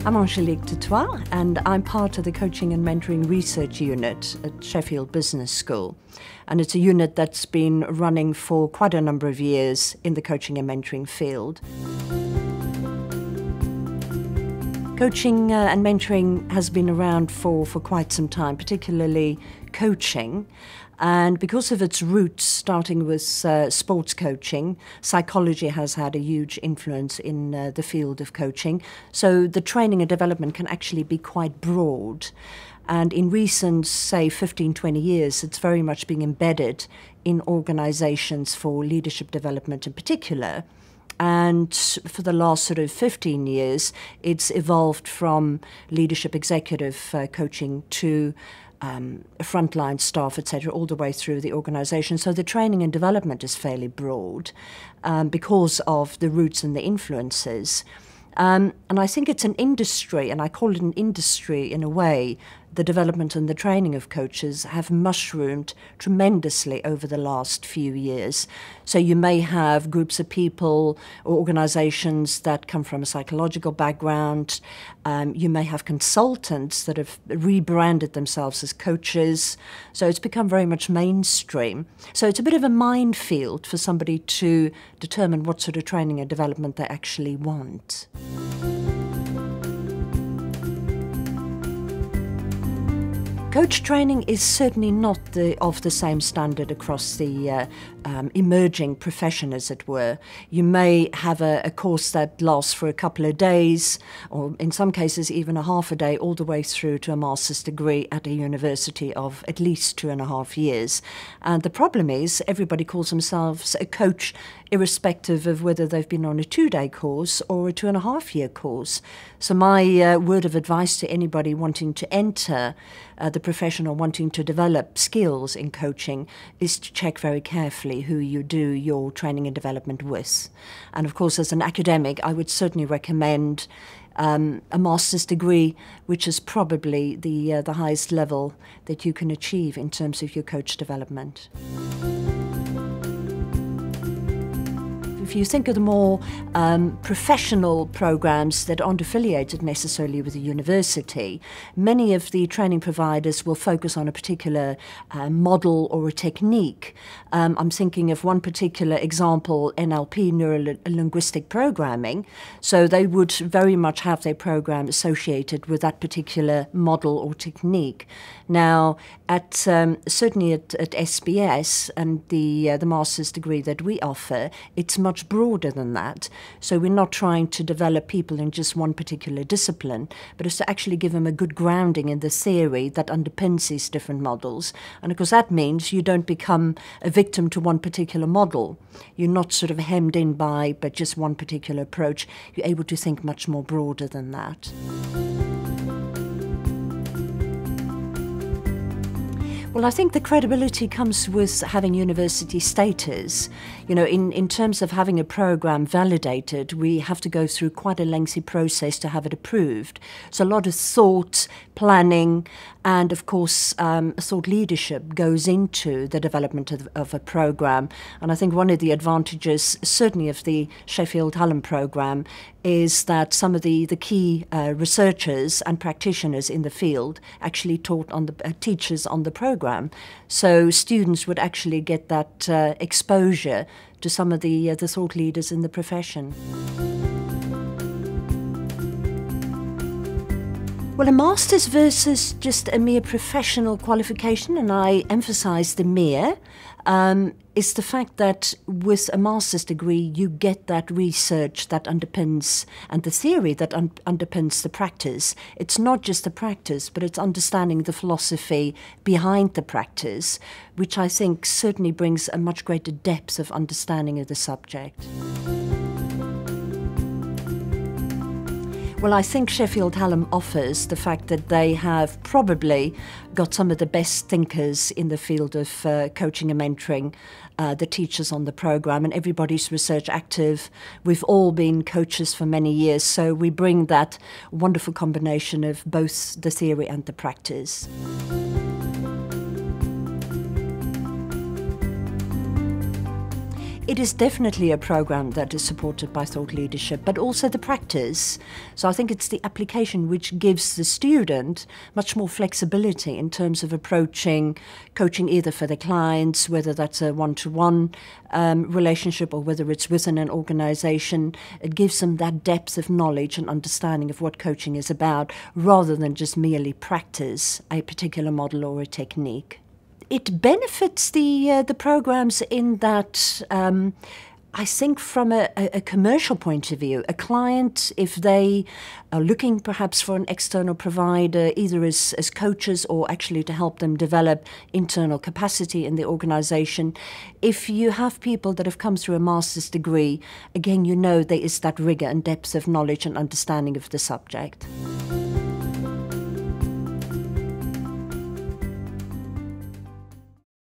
I'm Angélique du Toit, and I'm part of the Coaching and Mentoring Research Unit at Sheffield Business School. And it's a unit that's been running for quite a number of years in the coaching and mentoring field. Coaching and mentoring has been around for quite some time, particularly coaching. And because of its roots, starting with sports coaching, psychology has had a huge influence in the field of coaching. So the training and development can actually be quite broad. And in recent, say, 15, 20 years, it's very much being embedded in organizations for leadership development in particular. And for the last sort of 15 years, it's evolved from leadership executive coaching to frontline staff, etc., all the way through the organisation. So the training and development is fairly broad because of the roots and the influences. And I think it's an industry, and I call it an industry in a way. The development and the training of coaches have mushroomed tremendously over the last few years. So you may have groups of people or organizations that come from a psychological background. You may have consultants that have rebranded themselves as coaches. So it's become very much mainstream. So it's a bit of a minefield for somebody to determine what sort of training and development they actually want. Coach training is certainly not of the same standard across the emerging profession, as it were. You may have a course that lasts for a couple of days, or in some cases even a half a day, all the way through to a master's degree at a university of at least 2.5 years. And the problem is everybody calls themselves a coach, irrespective of whether they've been on a 2-day course or a 2.5-year course. So my word of advice to anybody wanting to enter the profession or wanting to develop skills in coaching is to check very carefully who you do your training and development with. And of course, as an academic, I would certainly recommend a master's degree, which is probably the highest level that you can achieve in terms of your coach development. If you think of the more professional programs that aren't affiliated necessarily with a university, many of the training providers will focus on a particular model or a technique. I'm thinking of one particular example, NLP, neuro-linguistic programming. So they would very much have their program associated with that particular model or technique. Now, certainly at SBS and the master's degree that we offer, it's much broader than that. So we're not trying to develop people in just one particular discipline, but it's to actually give them a good grounding in the theory that underpins these different models. And of course that means you don't become a victim to one particular model. You're not sort of hemmed in by just one particular approach. You're able to think much more broader than that. Well, I think the credibility comes with having university status. You know, in terms of having a program validated, we have to go through quite a lengthy process to have it approved. So a lot of thought, planning, and of course, thought leadership goes into the development of a program. And I think one of the advantages, certainly of the Sheffield Hallam program, is that some of the key researchers and practitioners in the field actually taught on the teachers on the program. So students would actually get that exposure to some of the thought leaders in the profession. Well, a master's versus just a mere professional qualification, and I emphasize the mere, is the fact that with a master's degree you get that research that underpins and the theory that underpins the practice. It's not just the practice, but it's understanding the philosophy behind the practice, which I think certainly brings a much greater depth of understanding of the subject. Well, I think Sheffield Hallam offers the fact that they have probably got some of the best thinkers in the field of coaching and mentoring, the teachers on the program, and everybody's research active. We've all been coaches for many years, so we bring that wonderful combination of both the theory and the practice. It is definitely a program that is supported by thought leadership, but also the practice. So I think it's the application which gives the student much more flexibility in terms of approaching coaching either for the clients, whether that's a one-to-one relationship or whether it's within an organization. It gives them that depth of knowledge and understanding of what coaching is about, rather than just merely practice a particular model or a technique. It benefits the programs in that I think from a commercial point of view, a client, if they are looking perhaps for an external provider, either as coaches or actually to help them develop internal capacity in the organization, if you have people that have come through a master's degree, again, you know there is that rigor and depth of knowledge and understanding of the subject.